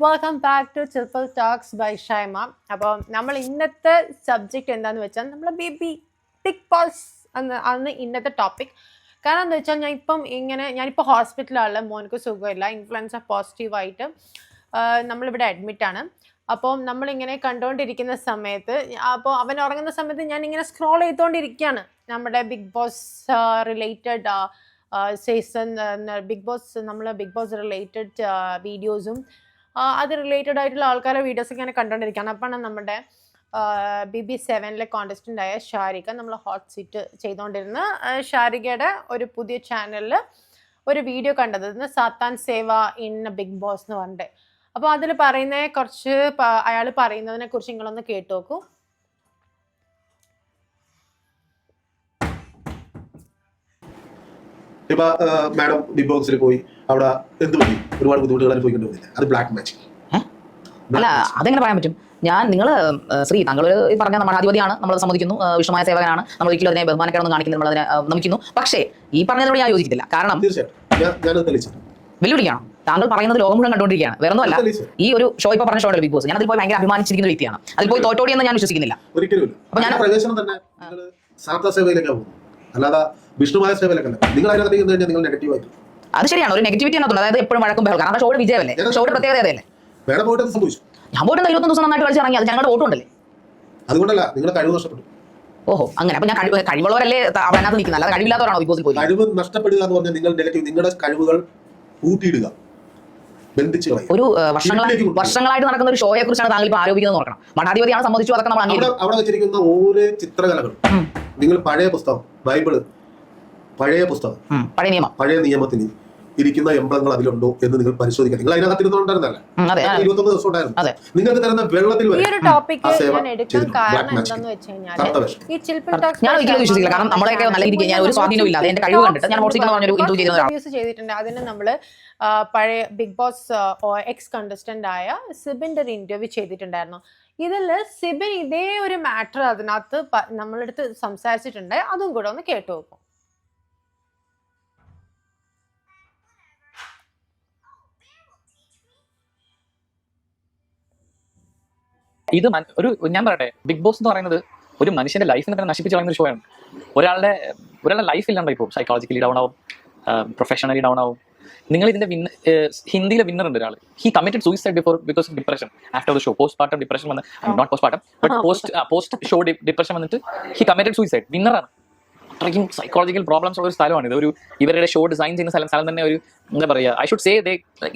Welcome back to chill pill talks by Shaima. അപ്പോൾ നമ്മൾ ഇന്നത്തെ സബ്ജക്റ്റ് എന്താണെന്ന് വെച്ചാൽ നമ്മൾ ബിഗ് ബോസ് ആണ് ഇന്നത്തെ ടോപ്പിക്. കാരണം എന്താ വെച്ചാൽ ഞാനിപ്പോൾ ഹോസ്പിറ്റലാണ്, മോനക്ക് സുഖമില്ല, ഇൻഫ്ലുവൻസ പോസിറ്റീവായിട്ട് നമ്മളിവിടെ അഡ്മിറ്റാണ്. അപ്പോൾ നമ്മളിങ്ങനെ കണ്ടുകൊണ്ടിരിക്കുന്ന സമയത്ത്, അപ്പോൾ അവൻ ഉറങ്ങുന്ന സമയത്ത് ഞാനിങ്ങനെ സ്ക്രോൾ ചെയ്തുകൊണ്ടിരിക്കുകയാണ് നമ്മുടെ Bigg Boss related season, Bigg Boss related വീഡിയോസും അത് റിലേറ്റഡ് ആയിട്ടുള്ള ആൾക്കാരുടെ വീഡിയോസ് ഇങ്ങനെ കണ്ടുകൊണ്ടിരിക്കുകയാണ്. അപ്പോഴാണ് നമ്മുടെ BB7 കോണ്ടസ്റ്റൻ്റ് ആയ ഷാരിക നമ്മൾ ഹോട്ട് സീറ്റ് ചെയ്തുകൊണ്ടിരുന്ന ഷാരികയുടെ ഒരു പുതിയ ചാനലിൽ ഒരു വീഡിയോ കണ്ടത്, സാത്താൻ സേവ ഇൻ ബിഗ് ബോസ് എന്ന് പറഞ്ഞിട്ട്. അപ്പോൾ അതിൽ പറയുന്ന കുറച്ച് അയാൾ പറയുന്നതിനെ കുറിച്ച് നിങ്ങളൊന്ന് കേട്ടു നോക്കൂ. ഇപ്പൊ മാഡം ബിഗ് ബോക്സിൽ പോയി അവിടെ എന്ത് പറ്റി, ഒരുപാട് ബുദ്ധിമുട്ടുകൾ അനുഭവിക്കേണ്ടി വന്നില്ല. അത് ബ്ലാക്ക് മാജിക് അല്ല, അതെങ്ങനെ പറയാൻ പറ്റും? താങ്കൾ പറഞ്ഞ മഠാധിപതിയാണ്, നമ്മൾ സമ്മതിക്കുന്നു, വിഷ്ണുമായ സേവകനാണ്, നമ്മൾ ഒരിക്കലും അതിനെ ബഹുമാനക്കേടൊന്നും കാണിക്കുന്നത്, നമ്മൾ അതിനെ നമിക്കുന്നു. പക്ഷേ ഈ പറഞ്ഞതിനോട് ഞാൻ യോജിക്കത്തില്ല. കാരണം വെല്ലുവിളിയാണ്. താങ്കൾ പറയുന്നത് ലോകം മുഴുവൻ കണ്ടുകൊണ്ടിരിക്കുകയാണ്. വേറെ ഒന്നുമല്ല, ഈ ഒരു ഷോ ഇപ്പോൾ പറഞ്ഞ ഷോ ബിഗ് ബോസ്, ഞാൻ അതിൽ പോയി ഭയങ്കര അഭിമാനിച്ചിരിക്കുന്ന വ്യക്തിയാണ്. അതിൽ പോയി തോറ്റോടി എന്ന് ഞാൻ വിശ്വസിക്കുന്നില്ല. അപ്പൊ ഞാൻ പ്രവേശനം തന്നെ അല്ലാതെ വിഷ്ണുമായ സേവയിലൊക്കെ നിങ്ങൾ അതിനകത്ത് നിങ്ങൾ നെഗറ്റീവ് ആയിട്ട്, അത് ശരിയാണ്, ഒരു നെഗറ്റിവിറ്റി അതിനകത്തുണ്ട്. അതായത് എപ്പോഴും വഴക്കും ബഹളം. കാരണം ഷോയുടെ വിജയമല്ലേ, ഷോയുടെ പ്രത്യേകത അതല്ലേ. ഞാൻ പോയിട്ട് 21 ദിവസം നന്നായിട്ട് കളിച്ച് ഇറങ്ങി, അത് ഞങ്ങളുടെ വോട്ടുണ്ടല്ലേ. അതുകൊണ്ടല്ല നിങ്ങളുടെ കഴിവ് നഷ്ടപ്പെട്ടു. ഓഹോ, അങ്ങനെ. അപ്പൊ ഞാൻ കഴിവുള്ളവരല്ലേ അതിനകത്ത് നിൽക്കുന്നത്, അല്ലാതെ കഴിവില്ലാത്തവരാണോ ബിഗ് ബോസിൽ പോയി? കഴിവ് നഷ്ടപ്പെടുക എന്ന് പറഞ്ഞാൽ നിങ്ങൾ നെഗറ്റീവ്, നിങ്ങളുടെ കഴിവുകൾ കൂട്ടിയിടുക, ബന്ധിച്ച് ഒരു വർഷങ്ങളായിട്ട് നടക്കുന്ന ഒരു ഷോയെ കുറിച്ചാണ് താങ്കൾ ഇപ്പോൾ ആരോപിക്കുന്നത്. നോക്കണം, മഠാധിപതിയാണ്, സമ്മതിച്ചു, അതൊക്കെ നമ്മൾ അവിടെ വെച്ചിരിക്കുന്ന ഓരോ ചിത്രകലകളും, നിങ്ങൾ പഴയ പുസ്തകം, ബൈബിള്, പഴയ പുസ്തകം, പഴയ നിയമത്തിന് ഇരിക്കുന്ന എംബ്ലങ്ങൾ അതിലുണ്ടോ എന്ന് നിങ്ങൾ പരിശോധിക്കണം. നിങ്ങൾ അതിനകത്ത് ഇരുന്നുണ്ടായിരുന്നല്ല, 21 ദിവസം ഉണ്ടായിരുന്നു. നിങ്ങൾക്ക് തരുന്ന വെള്ളത്തിൽ ഞാൻ ഒരിക്കലും വിശ്വസിക്കില്ല. കാരണം നമ്മളെയൊക്കെ നല്ല രീതിക്ക് ഞാൻ ഒരു സ്വാധീനവും ഇല്ലാതെ എന്റെ കഴിവ് കണ്ടിട്ട് ഞാൻ ചെയ്തിട്ടുണ്ട്. അതിന് നമ്മള് പഴയ ബിഗ് ബോസ് എക്സ് കണ്ടസ്റ്റന്റ് ആയ സിബിന്റെ ഒരു ഇന്റർവ്യൂ ചെയ്തിട്ടുണ്ടായിരുന്നു. ഇതിൽ സിബിൻ ഇതേ ഒരു മാറ്റർ അതിനകത്ത് നമ്മളെടുത്ത് സംസാരിച്ചിട്ടുണ്ട്. അതും കൂടെ ഒന്ന് കേട്ടു നോക്കും. ഇത് ഞാൻ പറയട്ടെ, ബിഗ് ബോസ് എന്ന് പറയുന്നത് ഒരു മനുഷ്യന്റെ ലൈഫിനെ തന്നെ നശിപ്പിച്ച് കളയുന്ന ഒരു ഷോയാണ്. ഒരാളുടെ ലൈഫ് ഇല്ലാണ്ടായി പോകും, സൈക്കോളജിക്കലി ഡൗൺ ആവും, പ്രൊഫഷണലി ഡൗൺ ആവും. നിങ്ങൾ ഇതിന്റെ ഹിന്ദിയിലെ വിന്നർ ഉണ്ട് ഒരാൾ, he committed suicide because of depression after the show. Post partum depression വന്ന്, not post partum but post show depression വന്നിട്ട് ഹി കമ്മിറ്റഡ് സൂയിസൈഡ്. വിന്നറാണ്. അത്രയ്ക്കും സൈക്കോളജിക്കൽ പ്രോബ്ലംസ് ഉള്ള ഒരു സ്ഥലമാണ് ഇത്. ഇവരുടെ ഷോ ഡിസൈൻ ചെയ്യുന്ന സ്ഥലം തന്നെ ഒരു എന്താ പറയുക, ഐ ഷുഡ് സേ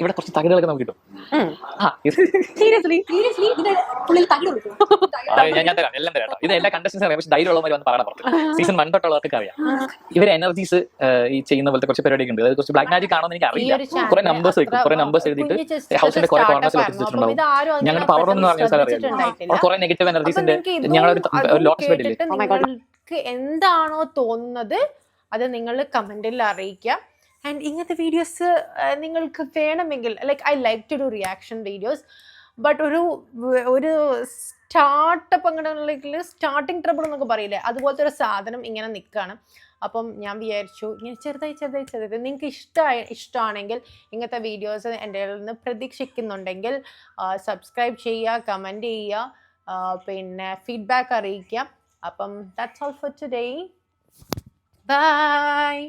ഇവിടെ കുറച്ച് തകിടുകളൊക്കെ നമുക്ക് കിട്ടും. ഞാൻ തരാം, എല്ലാം തരാം. ഇത് എല്ലാ കണ്ടസ്റ്റൻസ് അറിയാം, പക്ഷേ ധൈര്യമുള്ളവർ വന്ന് പറയണം. സീസൺ 1 തൊട്ടുള്ളവർക്ക് അറിയാം ഇവരെ എനർജീസ് ഈ ചെയ്യുന്ന പോലത്തെ കുറച്ച് പരിപാടിയൊക്കെ ഉണ്ട്. അത് കുറച്ച് ബ്ലാക്ക് മാജിക് ആണോ എന്ന് എനിക്ക് അറിയില്ല. കുറെ നമ്പേഴ്സ് വെക്കും, കുറെ നമ്പേഴ്സ് എഴുതിയിട്ട് ഹൗസിന്റെ കുറെ കോർണേഴ്സിൽ വെച്ചിട്ടുണ്ടാവും. ഞങ്ങളുടെ പവർ എന്ന് പറഞ്ഞ സ്ഥലം അറിയാം, കുറെ നെഗറ്റീവ് എനർജീസിന്റെ ഞങ്ങളൊരു ലോട്ടസ് ബെഡില്ലേ. എന്താണോ തോന്നുന്നത് അത് നിങ്ങൾ കമന്റിൽ അറിയിക്കുക. ആൻഡ് ഇങ്ങനത്തെ വീഡിയോസ് നിങ്ങൾക്ക് വേണമെങ്കിൽ, like I like to do reaction videos, but ഒരു സ്റ്റാർട്ടപ്പ് അങ്ങനെയുള്ള സ്റ്റാർട്ടിങ് ട്രബിൾ എന്നൊക്കെ പറയില്ലേ, അതുപോലത്തെ ഒരു സാധനം ഇങ്ങനെ നിൽക്കുകയാണ്. അപ്പം ഞാൻ വിചാരിച്ചു ഇങ്ങനെ ചെറുതായി നിങ്ങൾക്ക് ഇഷ്ടമാണെങ്കിൽ ഇങ്ങനത്തെ വീഡിയോസ് എൻ്റെ നിന്ന് പ്രതീക്ഷിക്കുന്നുണ്ടെങ്കിൽ സബ്സ്ക്രൈബ് ചെയ്യുക, കമൻറ്റ് ചെയ്യുക, പിന്നെ ഫീഡ്ബാക്ക് അറിയിക്കുക. അപ്പം that's all for today. Bye.